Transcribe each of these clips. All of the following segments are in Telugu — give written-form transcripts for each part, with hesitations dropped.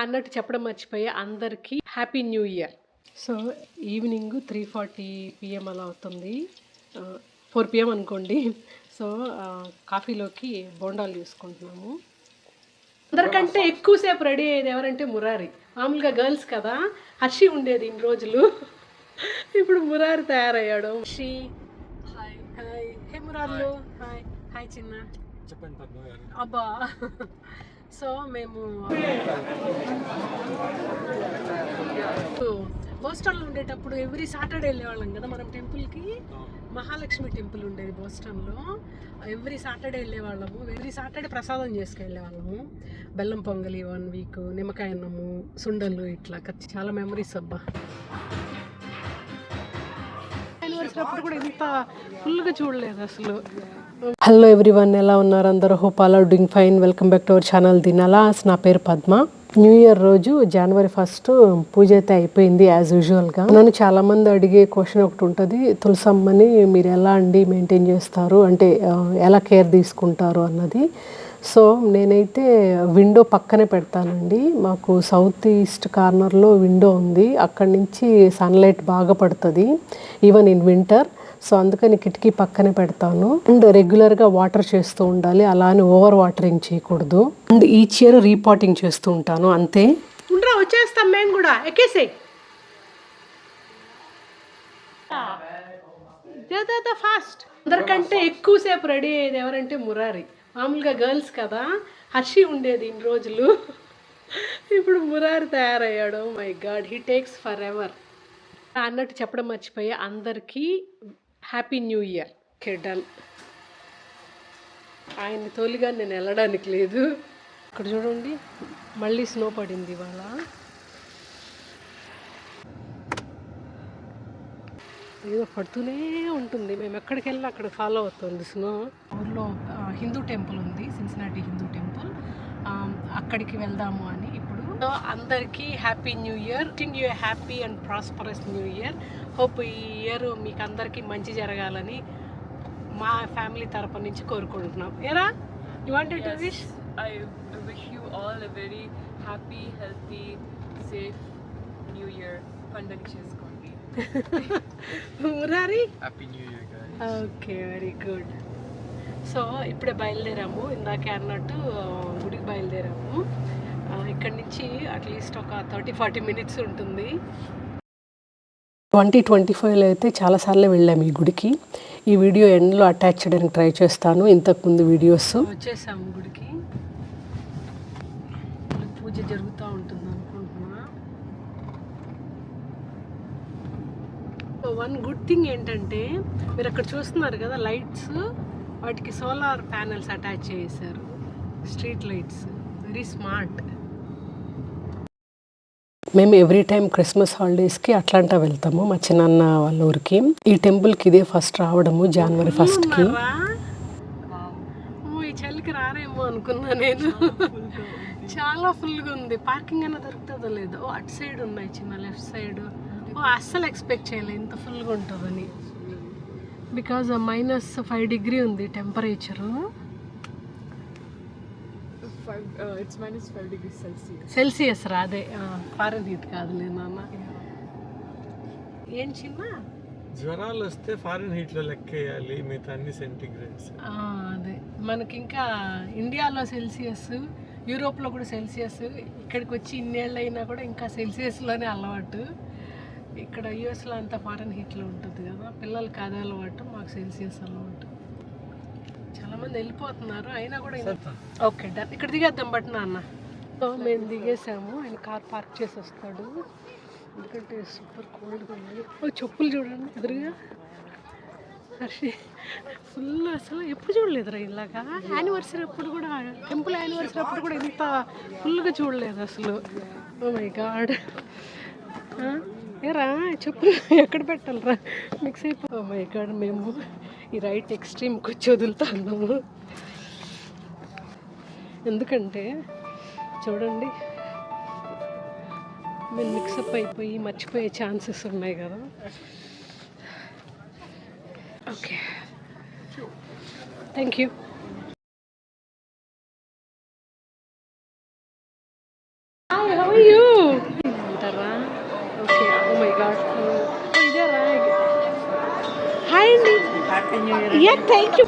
అన్నట్టు చెప్పడం మర్చిపోయా, అందరికీ happy new year. So evening 3:40 PM అలా అవుతుంది, 4 PM అనుకోండి. సో కాఫీలోకి బోండాలు తీసుకుంటున్నాము. అందరికంటే ఎక్కువసేపు రెడీ అయ్యేది ఎవరంటే మురారి. మామూలుగా గర్ల్స్ కదా, హర్షి ఉండేది ఇన్ని రోజులు, ఇప్పుడు మురారి తయారయ్యాడు. హర్షి హాయ్. హాయ్. హే మురార్లు. హాయ్. హాయ్ చిన్న. చెప్పండి అబ్బా. సో మేము బోస్టన్లో ఉండేటప్పుడు ఎవ్రీ సాటర్డే వెళ్ళేవాళ్ళం కదా మనం టెంపుల్కి. మహాలక్ష్మి టెంపుల్ ఉండేది బోస్టన్లో. ఎవ్రీ సాటర్డే వెళ్ళేవాళ్ళము. ఎవ్రీ సాటర్డే ప్రసాదం చేసుకెళ్ళేవాళ్ళము. బెల్లం పొంగలి 1 వీక్, నిమ్మకాయ అన్నము, సుండలు, ఇట్లా చాలా మెమరీస్ అబ్బా. వచ్చినప్పుడు కూడా ఇంత ఫుల్గా చూడలేదు అసలు. హలో ఎవ్రీవన్, ఎలా ఉన్నారు అందరూ? Hope all are doing fine. Welcome back to our channel Dinalas. నా పేరు పద్మ. న్యూ ఇయర్ రోజు January 1 పూజ అయితే అయిపోయింది యాజ్ యూజువల్గా. నన్ను చాలామంది అడిగే క్వశ్చన్ ఒకటి ఉంటుంది, తులసమ్మని మీరు ఎలా మెయింటైన్ చేస్తారు, అంటే ఎలా కేర్ తీసుకుంటారు అన్నది. సో నేనైతే విండో పక్కనే పెడతానండి. మాకు సౌత్ ఈస్ట్ కార్నర్లో విండో ఉంది, అక్కడి నుంచి సన్లైట్ బాగా పడుతుంది ఈవెన్ ఇన్ వింటర్. సో అందుకని కిటికీ పక్కనే పెడతాను. అండ్ రెగ్యులర్గా వాటర్ చేస్తూ ఉండాలి, అలా అని ఓవర్ వాటరింగ్ చేయకూడదు. అండ్ ఈచ్ ఇయర్ రీపాటింగ్ చేస్తూ ఉంటాను అంతే. ఉండరా వచ్చేస్తాం మేము కూడా, ఎక్కేసే ఫాస్ట్. అందరికంటే ఎక్కువసేపు రెడీ అయ్యేది ఎవరంటే మురారి. మామూలుగా గర్ల్స్ కదా, హర్షి ఉండేది ఇన్ని రోజులు, ఇప్పుడు మురారి తయారయ్యాడు. My God, he takes forever. అన్నట్టు చెప్పడం మర్చిపోయా, అందరికీ హ్యాపీ న్యూ ఇయర్. డన్. ఆయన తోలిగా నేను వెళ్ళడానికి లేదు. ఇక్కడ చూడండి, మళ్ళీ స్నో పడింది ఇవాళ. ఏదో పడుతూనే ఉంటుంది, మేము ఎక్కడికి వెళ్ళినా అక్కడ ఫాలో అవుతుంది స్నో. ఊర్లో హిందూ టెంపుల్ ఉంది, సిన్సినాటి హిందూ టెంపుల్, అక్కడికి వెళ్దాము అని. ఇప్పుడు అందరికీ happy new year. Wishing you happy and prosperous new year. Hope ఈ ఇయర్ మీకు అందరికీ మంచి జరగాలని మా ఫ్యామిలీ తరపు నుంచి కోరుకుంటున్నాం. ఏరా, you wanted to wish? I wish you all a very happy, healthy, safe new year. పండుగ చేసుకోండి. Murari, happy new year guys. Okay, very good. So ఇప్పుడే బయలుదేరాము, ఇందాకే అన్నట్టు గుడికి బయలుదేరాము. ఇక్కడి నుంచి అట్లీస్ట్ ఒక 30-40 minutes ఉంటుంది. 2025లో అయితే చాలాసార్లు వెళ్ళాము ఈ గుడికి. ఈ వీడియో ఎండ్లో అటాచ్ చేయడానికి ట్రై చేస్తాను, ఇంతకుముందు వీడియోస్. వచ్చేసాము గుడికి, పూజ జరుగుతూ ఉంటుంది అనుకుంటున్నా. వన్ గుడ్ థింగ్ ఏంటంటే, మీరు అక్కడ చూస్తున్నారు కదా లైట్స్, వాటికి సోలార్ ప్యానెల్స్ అటాచ్ చేశారు, స్ట్రీట్ లైట్స్. Very smart. మేము ఎవ్రీ టైం క్రిస్మస్ హాలిడేస్కి అట్లాంటా వెళ్తాము, మా చిన్నాన్న వాళ్ళ ఊరికి. ఈ టెంపుల్కి ఇదే ఫస్ట్ రావడము, January 1కి. ఈ చలికి రారేమో అనుకున్నా నేను, చాలా ఫుల్గా ఉంది. పార్కింగ్ అన్న దొరుకుతుందో లేదో. అటు సైడ్ ఉన్నాయి చిన్న, లెఫ్ట్ సైడ్. అస్సలు ఎక్స్పెక్ట్ చేయలేదు ఇంత ఫుల్గా ఉంటుందని. బికాజ్ -5 degree ఉంది టెంపరేచరు. It's -5 degrees సెల్సియస్ రా, అదే ఫారెన్హీట్ కాదులే నాన్న. ఏం చిన్న జ్వరాలు వస్తే ఫారెన్హీట్లో లెక్కేయాలి, మిగతా అన్ని సెంటిగ్రేడ్స్. అదే మనకి ఇంకా ఇండియాలో సెల్సియస్, యూరోప్లో కూడా సెల్సియస్, ఇక్కడికి వచ్చి ఇన్నేళ్ళు అయినా కూడా ఇంకా సెల్సియస్లోనే అలవాటు. ఇక్కడ యూఎస్లో అంతా ఫారెన్హీట్లో ఉంటుంది కదా, పిల్లలకి అదే అలవాటు, మాకు సెల్సియస్ అలవాటు. చాలామంది వెళ్ళిపోతున్నారు అయినా కూడా. ఓకే డన్, ఇక్కడ దిగేద్దాం బట్ నాన్న. సో మేము దిగేసాము, ఆయన కార్ పార్క్ చేసి వస్తాడు, ఎందుకంటే సూపర్ కోల్డ్గా ఉంది. చెప్పులు చూడండి ఎదురుగా. హర్షి ఫుల్, అసలు ఎప్పుడు చూడలేదురా ఇలాగా. యానివర్సరీ అప్పుడు కూడా, టెంపుల్ యానివర్సరీ అప్పుడు కూడా ఇంత ఫుల్గా చూడలేదు అసలు. Oh my god. ఏరా చెప్పులు ఎక్కడ పెట్టాలరా, మిక్స్ అయిపో. ఓ మై గాడ్, మేము ఈ రైట్ ఎక్స్ట్రీమ్కి వచ్చి వదులుతున్నాము. ఎందుకంటే చూడండి, మేము మిక్సప్ అయిపోయి మర్చిపోయే ఛాన్సెస్ ఉన్నాయి కదా. Okay, thank you. Hi, how అయ్యో అంటారా? ఓకే. Oh my god. ఇదేరా? హాయ్ అండి. Yeah thank you.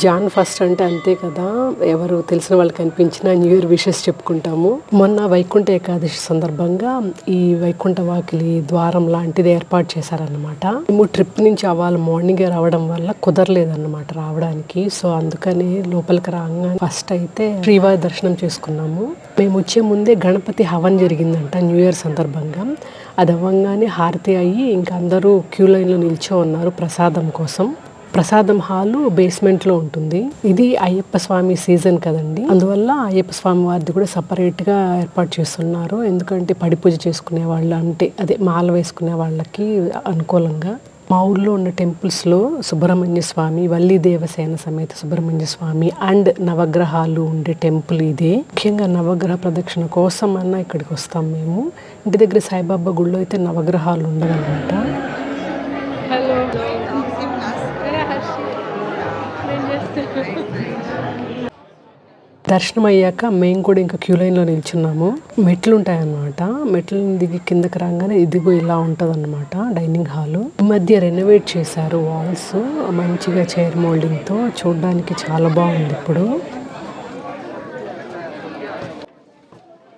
జాన్ ఫస్ట్ అంటే అంతే కదా, ఎవరు తెలిసిన వాళ్ళకి కనిపించిన న్యూ ఇయర్ విషెస్ చెప్పుకుంటాము. మొన్న వైకుంఠ ఏకాదశి సందర్భంగా ఈ వైకుంఠ వాకిలి ద్వారం లాంటిది ఏర్పాటు చేశారన్నమాట. మేము ట్రిప్ నుంచి అవ్వాలి మార్నింగే రావడం వల్ల కుదరలేదన్నమాట రావడానికి. సో అందుకని లోపలికి రాగానే ఫస్ట్ అయితే శ్రీవారి దర్శనం చేసుకున్నాము. మేము వచ్చే ముందే గణపతి హవన్ జరిగిందంట న్యూ ఇయర్ సందర్భంగా. అది అవ్వగానే హారతి అయ్యి ఇంకా అందరూ క్యూ లైన్లో నిల్చో ఉన్నారు ప్రసాదం కోసం. ప్రసాదం హాలు బేస్మెంట్లో ఉంటుంది. ఇది అయ్యప్ప స్వామి సీజన్ కదండి, అందువల్ల అయ్యప్ప స్వామి వారిది కూడా సపరేట్గా ఏర్పాటు చేస్తున్నారు. ఎందుకంటే పడి పూజ చేసుకునే వాళ్ళు, అంటే అదే మాల వేసుకునే వాళ్ళకి అనుకూలంగా. మా ఊర్లో ఉన్న టెంపుల్స్లో సుబ్రహ్మణ్య స్వామి, వల్లి దేవసేన సమేత సుబ్రహ్మణ్య స్వామి అండ్ నవగ్రహాలు ఉండే టెంపుల్ ఇదే. ముఖ్యంగా నవగ్రహ ప్రదక్షిణ కోసం అన్న ఇక్కడికి వస్తాం మేము. ఇంటి దగ్గర సాయిబాబా గుళ్ళో అయితే నవగ్రహాలు ఉండదన్నమాట. హలో, దర్శనం అయ్యాక మేము కూడా ఇంకా క్యూ లైన్లో నిల్చున్నాము. మెట్లు ఉంటాయన్నమాట. మెట్లు దిగి కిందకి రాగానే ఇదిగో ఇలా ఉంటుంది అన్నమాట డైనింగ్ హాలు. ఈ మధ్య రెనోవేట్ చేశారు వాల్స్ మంచిగా చైర్ మోల్డింగ్తో, చూడడానికి చాలా బాగుంది. ఇప్పుడు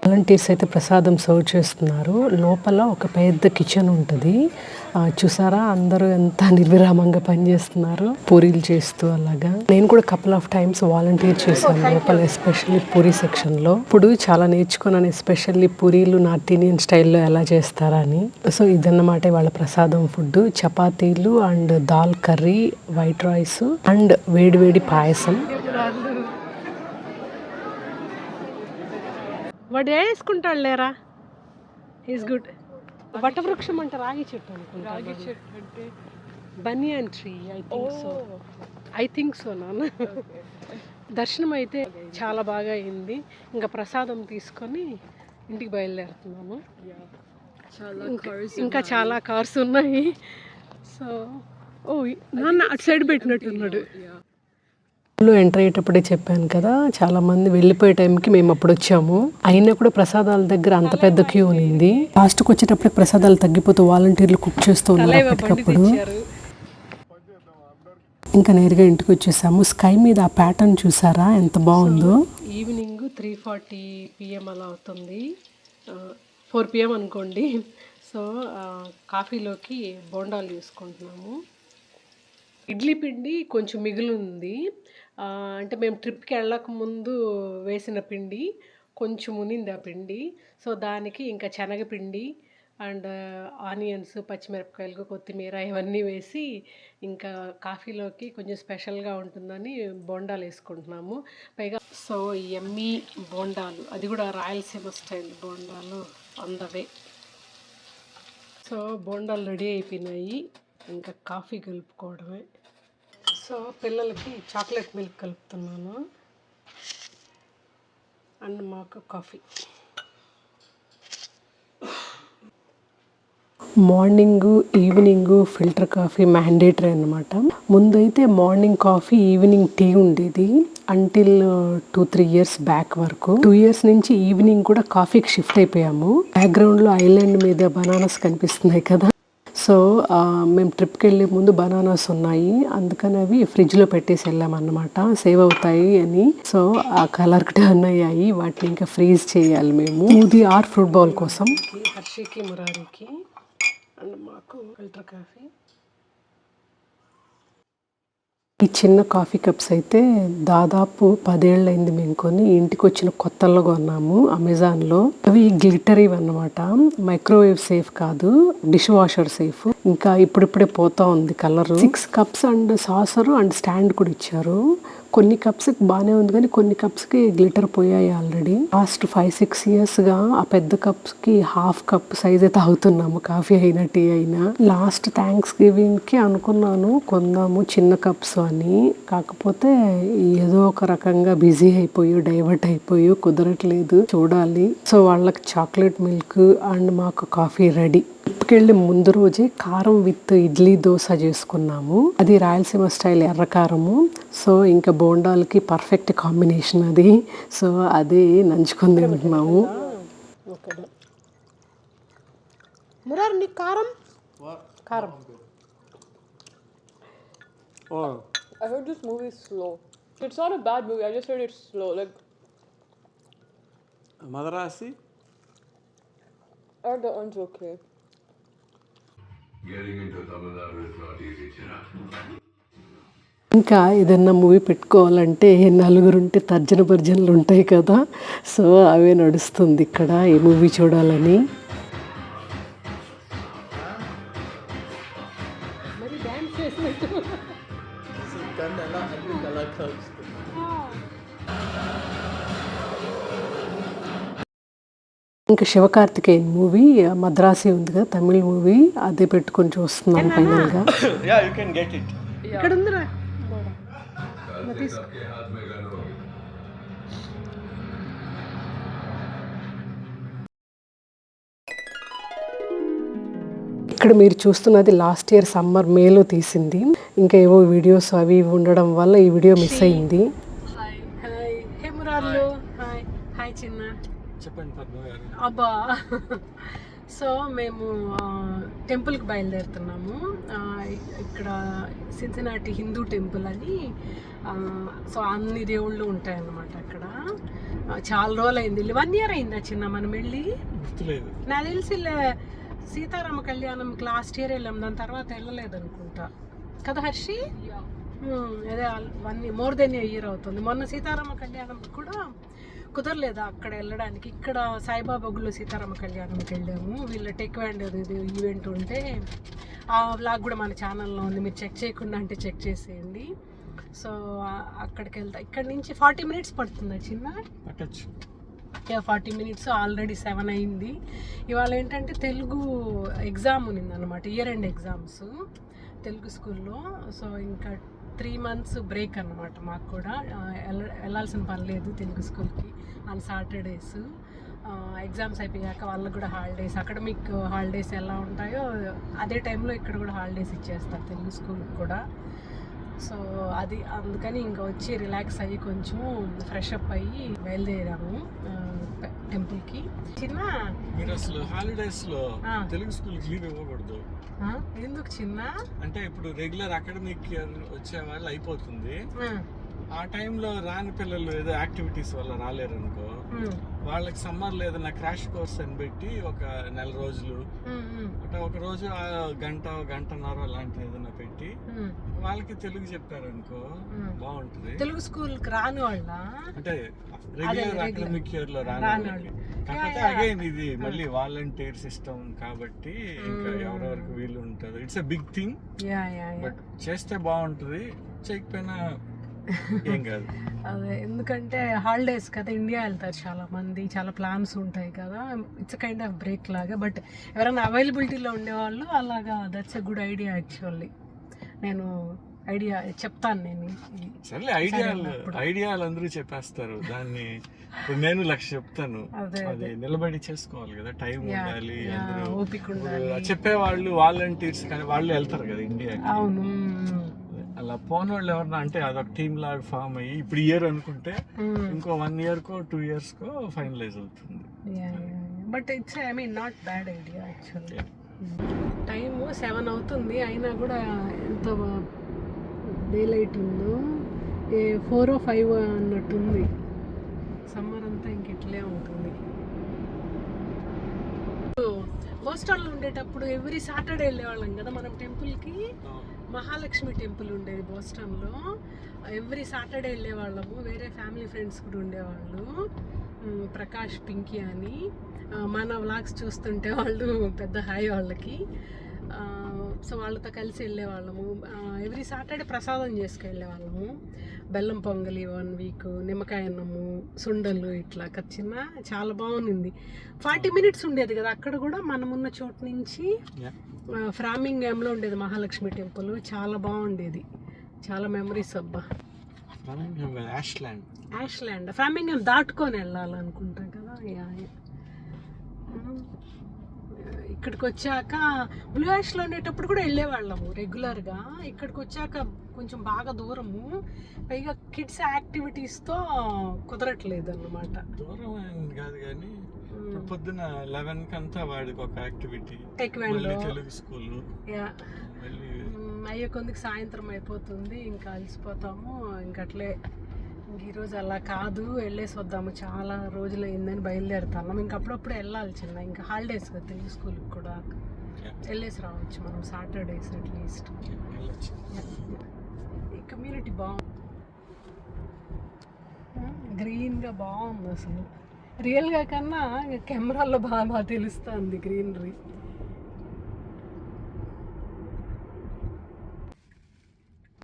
వాలంటీర్స్ అయితే ప్రసాదం సర్వ్ చేస్తున్నారు. లోపల ఒక పెద్ద కిచెన్ ఉంటుంది. చూసారా అందరూ ఎంత నిర్విరామంగా పనిచేస్తున్నారు పూరీలు చేస్తూ. అలాగా నేను కూడా కపుల్ ఆఫ్ టైమ్స్ వాలంటీర్ చేశాను లోపల, ఎస్పెషల్లీ పూరీ సెక్షన్లో. ఇప్పుడు చాలా నేర్చుకున్నాను, ఎస్పెషల్లీ పూరీలు నార్త్ ఇండియన్ స్టైల్లో ఎలా చేస్తారా అని. సో ఇదన్నమాట వాళ్ళ ప్రసాదం ఫుడ్. చపాతీలు and dal curry, white rice and వేడి వేడి పాయసం. వాడు వేసుకుంటాడు లేరా, ఈజ్ గుడ్. వటవృక్షం అంటే రాగి చెట్టు అనుకుంటా. రాగి చెట్టు అంటే బనియన్ ట్రీ. ఐ థింక్ సో నాన్న. దర్శనం అయితే చాలా బాగా అయింది. ఇంకా ప్రసాదం తీసుకొని ఇంటికి బయలుదేరుతున్నాము. ఇంకా చాలా కార్స్ ఉన్నాయి. సో నాన్న అటు సైడ్ పెట్టినట్టున్నాడు. ఎంటర్ అయ్యేటప్పుడే చెప్పాను కదా, చాలా మంది వెళ్ళిపోయే టైంకి మేము అప్పుడు వచ్చాము. అయినా కూడా ప్రసాదాల దగ్గర అంత పెద్ద క్యూ ఉంది. లాస్ట్కి వచ్చేటప్పుడు ప్రసాదాలు తగ్గిపోతూ వాలంటీర్లు కుక్ చేస్తూ ఉన్నారు అప్పటికప్పుడు. ఇంకా నేరుగా ఇంటికి వచ్చేసాము. స్కై మీద ఆ ప్యాటర్న్ చూసారా ఎంత బాగుందో. ఈవినింగ్ 3:40 PM అలా అవుతుంది, 4 PM అనుకోండి. సో కాఫీలోకి బోండాలు తీసుకుంటున్నాము. ఇడ్లీ పిండి కొంచెం మిగిలి ఉంది. అంటే మేము ట్రిప్కి వెళ్ళక ముందు వేసిన పిండి కొంచెం ఉనింది ఆ పిండి. సో దానికి ఇంకా శనగపిండి అండ్ ఆనియన్స్, పచ్చిమిరపకాయలు, కొత్తిమీర ఇవన్నీ వేసి ఇంకా కాఫీలోకి కొంచెం స్పెషల్గా ఉంటుందని బోండాలు వేసుకుంటున్నాము. పైగా సో ఎమ్మీ బోండాలు, అది కూడా రాయలసీమ స్టైల్ బోండాలు ఆన్ ద వే. సో బోండాలు రెడీ అయిపోయినాయి, ఇంకా కాఫీ కలుపుకోవడమే. సో పిల్లలకి చాక్లెట్ మిల్క్ కలుపుతున్నాను అండ్ మాకు coffee. Morning evening filter coffee mandatory అన్నమాట. ముందైతే మార్నింగ్ కాఫీ ఈవినింగ్ టీ ఉండేది అంటిల్ 2-3 years బ్యాక్ వరకు. 2 years నుంచి ఈవినింగ్ కూడా కాఫీకి షిఫ్ట్ అయిపోయాము. బ్యాక్గ్రౌండ్లో ఐలాండ్ మీద బనానాస్ కనిపిస్తున్నాయి కదా. సో మేము ట్రిప్కి వెళ్ళే ముందు బనానాస్ ఉన్నాయి, అందుకని అవి ఫ్రిడ్జ్లో పెట్టేసి వెళ్ళామన్నమాట, సేవ్ అవుతాయి అని. సో ఆ కలర్ టర్న్ అయ్యాయి, వాటిని ఇంకా ఫ్రీజ్ చేయాలి మేము. స్మూదీ ఆర్ ఫ్రూట్ బౌల్ కోసం. హర్షికి మురారికి అండ్ మాకు ఫిల్టర్ కాఫీ. ఈ చిన్న కాఫీ కప్స్ అయితే దాదాపు 10 ఏళ్ళైంది మేము కొని. ఇంటికి వచ్చిన కొత్తల్లో కొన్నాము అమెజాన్లో. అవి గ్లిటరీవి అన్నమాట, మైక్రోవేవ్ సేఫ్ కాదు, డిష్ వాషర్ సేఫ్. ఇంకా ఇప్పుడిప్పుడే పోతా ఉంది colour. 6 cups and saucer and stand కూడా ఇచ్చారు. కొన్ని కప్స్కి బాగానే ఉంది కానీ కొన్ని కప్స్కి గ్లిటర్ పోయాయి ఆల్రెడీ. లాస్ట్ 5-6 yearsగా ఆ పెద్ద కప్స్కి 1/2 cup సైజే తాగుతున్నాము, కాఫీ అయినా టీ అయినా. లాస్ట్ థ్యాంక్స్ గివింగ్కి అనుకున్నాను కొందాము చిన్న కప్స్ అని, కాకపోతే ఏదో ఒక రకంగా బిజీ అయిపోయి డైవర్ట్ అయిపోయి కుదరట్లేదు, చూడాలి. సో వాళ్ళకి చాక్లెట్ మిల్క్ అండ్ మాకు కాఫీ రెడీ. ట్రిప్కి వెళ్ళి ముందు రోజే కారం విత్ ఇడ్లీ దోశ చేసుకున్నాము. అది రాయలసీమ స్టైల్ ఎర్రకారము. సో ఇంకా బోండాలకి పర్ఫెక్ట్ కాంబినేషన్ అది. సో అది నంచుకొని తింటున్నాము. మురారు నీకు కారం కారం. I heard this movie is slow. It's not a bad movie. I just heard it's slow. Like Madharaasi or the one's okay. Getting into Tamil Nadu is not easy, Chirag. ఇంకా ఏదన్నా మూవీ పెట్టుకోవాలంటే నలుగురుంటే తర్జన భర్జనలు ఉంటాయి కదా. సో అవే నడుస్తుంది ఇక్కడ ఈ మూవీ చూడాలని. ఇంకా శివకార్తికేయన్ మూవీ మద్రాసి ఉంది కదా, తమిళ్ మూవీ, అదే పెట్టుకొని చూస్తున్నాం ఫైనల్గా. Yeah you can get it. ఇక్కడ ఉందిరా. ఇక్కడ మీరు చూస్తున్నది లాస్ట్ ఇయర్ సమ్మర్ మేలో తీసింది. ఇంకా ఏవో వీడియోస్ అవి ఇవి ఉండడం వల్ల ఈ వీడియో మిస్ అయింది. Hi. హాయ్ హే మురార్లు. హాయ్ హాయ్ చిన్న. చెప్పండి పద్మ గారు. అబ్బా. సో మేము టెంపుల్కి బయలుదేరుతున్నాము. ఇక్కడ సిన్సినాటి హిందూ టెంపుల్ అని. సో అన్ని దేవుళ్ళు ఉంటాయన్నమాట అక్కడ. చాలా రోజులు అయింది, 1 year అయిందా చిన్న మనం వెళ్ళి? గుర్తులేదు. నాకు తెలిసి సీతారామ కళ్యాణంకి లాస్ట్ ఇయర్ వెళ్ళాం, దాని తర్వాత వెళ్ళలేదు అనుకుంటా కదా హర్షి? అదే 1 year more than a year అవుతుంది. మొన్న సీతారామ కళ్యాణం కూడా కుదరలేదు అక్కడ వెళ్ళడానికి. ఇక్కడ సాయిబాబా గుళ్ళో సీతారామ కళ్యాణంకి వెళ్ళాము. వీళ్ళ టెక్ వ్యాండ్ ఇది ఈవెంట్ ఉంటే ఆ వ్లాగ్ కూడా మన ఛానల్లో ఉంది, మీరు చెక్ చేయకుండా అంటే చెక్ చేసేయండి. సో అక్కడికి వెళ్తా. ఇక్కడ నుంచి 40 minutes పడుతుందా చిన్న? పట్టచ్చు. 40 minutes. ఆల్రెడీ 7 అయింది. ఇవాళ ఏంటంటే తెలుగు ఎగ్జామ్ ఉన్నింది అనమాట, ఇయర్ ఎండ్ ఎగ్జామ్స్ తెలుగు స్కూల్లో. సో ఇంకా 3 months బ్రేక్ అనమాట మాకు కూడా. వెళ్ళాల్సిన పని లేదు తెలుగు స్కూల్కి ఆన్ సాటర్డేస్. ఎగ్జామ్స్ అయిపోయాక వాళ్ళకు కూడా హాలిడేస్. అక్కడ మీకు హాలిడేస్ ఎలా ఉంటాయో అదే టైంలో ఇక్కడ కూడా హాలిడేస్ ఇచ్చేస్తారు తెలుగు స్కూల్కి కూడా. సో అది అందుకని ఇంకా వచ్చి రిలాక్స్ అయ్యి కొంచెం ఫ్రెష్ అప్ అయ్యి బయలుదేరాము టెంపుల్కి. చిన్న మీరు అసలు హాలిడేస్ లో తెలుగు స్కూల్ లీవ్ ఇవ్వకూడదు. ఎందుకు చిన్న? అంటే ఇప్పుడు రెగ్యులర్ అకాడమిక్ ఇయర్ వచ్చే వాళ్ళు అయిపోతుంది, ఆ టైంలో రాని పిల్లలు ఏదో యాక్టివిటీస్ వల్ల రాలేరు అనుకో, వాళ్ళకి సమ్మర్లో ఏదైనా క్రాష్ కోర్స్ అని పెట్టి ఒక 1 రోజులు అట్లా ఒక రోజు గంటన్నర అలాంటిది ఏదైనా పెట్టి వాళ్ళకి తెలుగు చెప్పారనుకో బాగుంటుంది. తెలుగు స్కూల్కి రాని వాళ్ళ అంటే రెగ్యులర్ అకాడమిక్ ఇయర్ లో రాని. కాకపోతే అగైన్ ఇది మళ్ళీ వాలంటీర్ సిస్టమ్ కాబట్టి ఇంకా ఎవరెవరికి వీలు ఉంటుంది. It's a big thing, but చేస్తే బాగుంటుంది, చేయకపోయినా ఏం కాదు. అదే ఎందుకంటే హాలిడేస్ కదా, ఇండియా వెళ్తారు చాలా మంది, చాలా ప్లాన్స్ ఉంటాయి కదా. ఇట్స్ కైండ్ ఆఫ్ బ్రేక్ లాగా. బట్ ఎవరైనా అవైలబిలిటీలో ఉండేవాళ్ళు అలాగా, that's a good idea actually. నేను ఐడియా చెప్తాను. నేను సరే ఐడియాలు అందరూ చెప్పేస్తారు, దాన్ని ఇప్పుడు నేను 1,00,000 చెప్తాను. అది నిలబడి చేసుకోవాలి కదా, టైం ఉండాలి, ఓపిక ఉండాలి. చెప్పేవాళ్ళు వాలంటీర్స్ కానీ వాళ్ళు వెళ్తారు కదా ఇండియా. అవును. అలా పోని వాళ్ళు ఎవరన్నా అంటే అదొక టీమ్ లాగా ఫామ్ అయ్యి ఇప్పుడు ఇయర్ అనుకుంటే ఇంకో 1 yearకో 2 yearsకో ఫైనలైజ్ అవుతుంది. But it's not bad idea actually. Time 7 అవుతుంది అయినా కూడా ఎంత డే లైట్ ఉందో, 4 or 5 అన్నట్టుంది. సమ్మర్ అంతా ఇంక ఇట్లే ఉంటుంది. హాస్టల్లో ఉండేటప్పుడు ఎవ్రీ సాటర్డే వెళ్ళేవాళ్ళం కదా మనం టెంపుల్కి. మహాలక్ష్మి టెంపుల్ ఉండేది బోస్టన్లో. Every Saturday వెళ్ళేవాళ్ళము. వేరే ఫ్యామిలీ ఫ్రెండ్స్ కూడా ఉండేవాళ్ళు, ప్రకాష్, పింకీ అని. మన వ్లాగ్స్ చూస్తుంటే వాళ్ళు పెద్ద హాయ్ వాళ్ళకి. సో వాళ్ళతో కలిసి వెళ్ళేవాళ్ళము. ఎవ్రీ సాటర్డే ప్రసాదం చేసుకెళ్ళేవాళ్ళము. బెల్లం పొంగలి 1 week, నిమ్మకాయ అన్నము, సుండలు, ఇట్లా చిన్న చాలా బాగుంది. 40 minutes ఉండేది కదా అక్కడ కూడా మనమున్న చోటు నుంచి. ఫ్రామింగ్హామ్లో ఉండేది మహాలక్ష్మి టెంపుల్, చాలా బాగుండేది, చాలా మెమరీస్. అబ్బా యాష్లాండ్ ఫ్రామింగ్హామ్ దాటుకొని వెళ్ళాలనుకుంటాం కదా. ఇక్కడికి వచ్చాక బ్లూ యాష్లో ఉండేటప్పుడు కూడా వెళ్ళేవాళ్ళము రెగ్యులర్గా. ఇక్కడికి వచ్చాక కొంచెం బాగా దూరము, పైగా కిడ్స్ యాక్టివిటీస్తో కుదరట్లేదు అన్నమాట. దూరం ఏం కాదు కానీ పొద్దున 11 కంతా వాడికి ఒక యాక్టివిటీ, టెక్వాండో, తెలుగు స్కూల్, అయ్యే కొందికి సాయంత్రం అయిపోతుంది, ఇంకా అలసిపోతాము. ఇంకట్లే ఈరోజు అలా కాదు, వెళ్ళేసి వద్దాము, చాలా రోజులు అయిందని బయలుదేరుతున్నాం. ఇంక అప్పుడప్పుడు వెళ్ళాలి చిన్న, ఇంకా హాలిడేస్ కదా తెలుగు స్కూల్కి కూడా, వెళ్ళేసి రావచ్చు మనం సాటర్డేస్ అట్లీస్ట్. ఈ కమ్యూనిటీ బాగుంది, గ్రీన్గా బాగుంది అసలు. రియల్గా కన్నా కెమెరాల్లో బాగా తెలుస్తుంది గ్రీనరీ.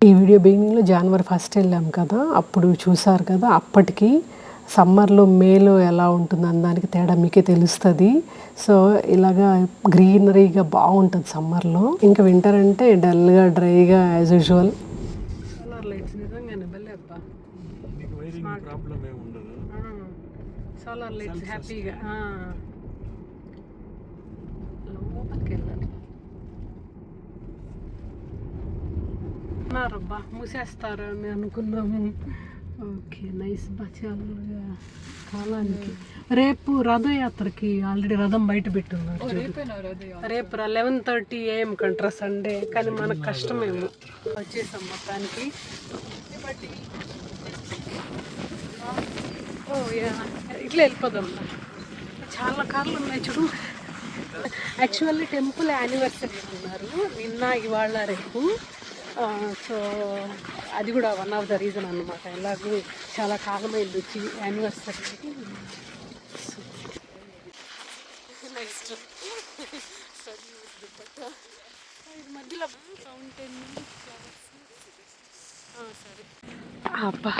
ఈ వీడియో బిగినింగ్లో జనవరి 1 వెళ్ళాం కదా, అప్పుడు చూసారు కదా. అప్పటికి సమ్మర్లో మేలో ఎలా ఉంటుంది దానికి తేడా మీకే తెలుస్తుంది. సో ఇలాగా గ్రీనరీగా బాగుంటుంది సమ్మర్లో. ఇంకా వింటర్ అంటే డల్గా డ్రైగా యాజ్ యూజువల్. సోలార్ లైట్స్ నిజంగానే భలే అబ్బా, సోలార్ లైట్స్ హ్యాపీగా. లోపలికి వెళ్ళాలి అబ్బా, మూసేస్తారు అని అనుకున్నాము. ఓకే నైస్ బచాలుగా కాలానికి. రేపు రథయాత్రకి ఆల్రెడీ రథం బయట పెట్టున్నారు. రేపు 11:30 AM కంటారా సండే, కానీ మనకు కష్టమేమో. వచ్చేసాం మొత్తానికి. ఓ ఇట్లా వెళ్ళిపోదాం. చాలా కార్లు ఉన్నాయి చూడు. యాక్చువల్లీ టెంపుల్ యానివర్సరీ అన్నారు నిన్న, ఇవాళ, రేపు. సో అది కూడా వన్ ఆఫ్ ద రీజన్ అన్నమాట. ఎలాగూ చాలా కాలమైంది వచ్చి యానివర్సరీకి. నెక్స్ట్ మధ్యలో ఫౌంటైన్, సరే అబ్బా.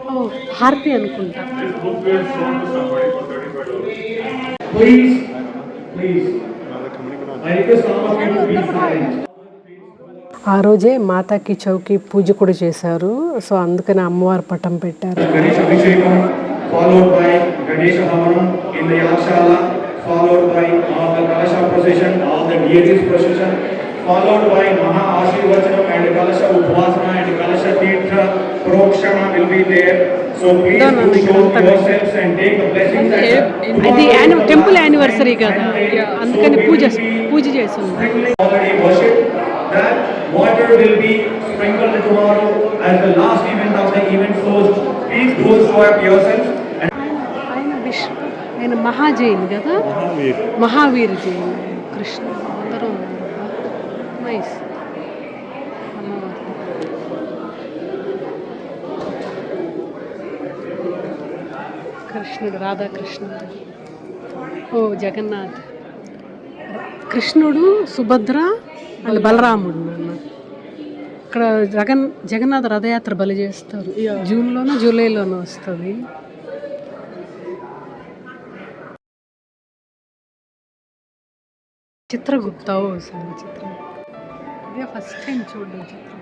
ఓ హారతి అనుకుంటా. ఆ రోజే మాతాకి చౌకి పూజ కూడా చేశారు. సో అందుకని అమ్మవారి పటం పెట్టారు. గణేష్ అభిషేకం followed by Ganesha Havanam in the Yagshala, followed by all the Kalasha procession, all the deities procession, followed by Maha Ashirvachanam and Kalasha Upvasana and Kalasha Tirtha Prokshana will be there. So please do show yourselves and take the blessings. ఇది టెంపుల్ యానివర్సరీ కదా, అందుకని పూజ చేస్తుంది. Already worshipped. That water will be sprinkled tomorrow as the last event of the event. So please do show up yourselves. ఆయన మహాజైన్ కదా, మహావీర్ జైన్. కృష్ణ అందరూ నైస్. కృష్ణుడు, రాధాకృష్ణుడు, ఓ జగన్నాథ్, కృష్ణుడు, సుభద్ర అండ్ బలరాముడు. ఇక్కడ జగన్నాథ రథయాత్ర బలి చేస్తారు. జూన్లోనో జూలైలోనో వస్తుంది. చిత్రగుప్త, ఓ సారీ చిత్రగుప్త, ఇదే ఫస్ట్ టైం చూడడం. చిత్రం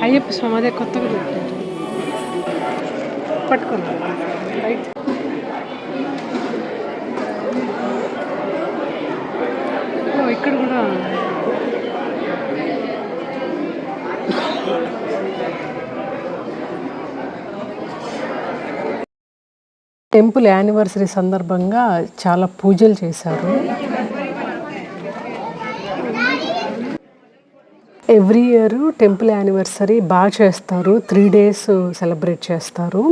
అయ్యప్ప స్వామి అదే కొత్తగా పెట్టారు. పట్టుకున్నాను రైట్. ఇక్కడ కూడా టెంపుల్ యానివర్సరీ సందర్భంగా చాలా పూజలు చేశారు. ఎవ్రీ ఇయర్ టెంపుల్ యానివర్సరీ బాగా చేస్తారు. 3 days సెలబ్రేట్ చేస్తారు.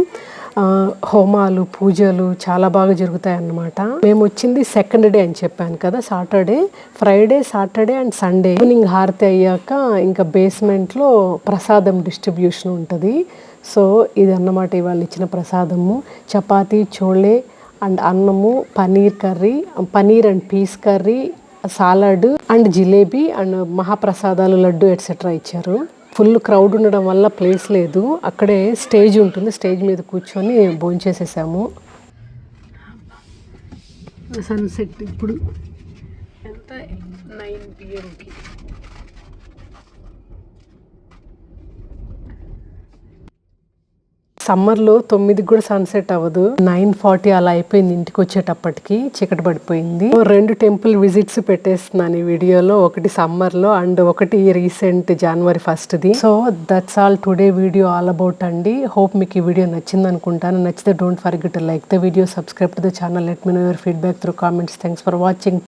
హోమాలు, పూజలు చాలా బాగా జరుగుతాయి అన్నమాట. మేము వచ్చింది 2nd day అని చెప్పాను కదా, Saturday, Friday, Saturday and Sunday. Evening హారతి అయ్యాక ఇంకా బేస్మెంట్లో ప్రసాదం డిస్ట్రిబ్యూషన్ ఉంటుంది. సో ఇది అన్నమాట ఇవాళ ఇచ్చిన ప్రసాదము. చపాతీ, చోళే అండ్ అన్నము, paneer curry, paneer and peas curry, salad and jalebi and మహాప్రసాదాలు, లడ్డు ఎట్సెట్రా ఇచ్చారు. ఫుల్ క్రౌడ్ ఉండడం వల్ల ప్లేస్ లేదు. అక్కడే స్టేజ్ ఉంటుంది, స్టేజ్ మీద కూర్చొని భోంచేసేసాము. సన్సెట్ ఇప్పుడు ఎంత 9 PM సమ్మర్లో 9కి కూడా సన్సెట్ అవ్వదు. 9:40 అలా అయిపోయింది ఇంటికి వచ్చేటప్పటికి, చీకటి పడిపోయింది. 2 టెంపుల్ విజిట్స్ పెట్టేస్తున్నాను ఈ వీడియోలో, ఒకటి సమ్మర్లో అండ్ ఒకటి recent January 1st. So that's all today video all about అండి. హోప్ మీకు ఈ వీడియో నచ్చింది అనుకుంటాను. నచ్చితే don't forget to like the video, subscribe to the channel, let me know your feedback through comments. Thanks for watching.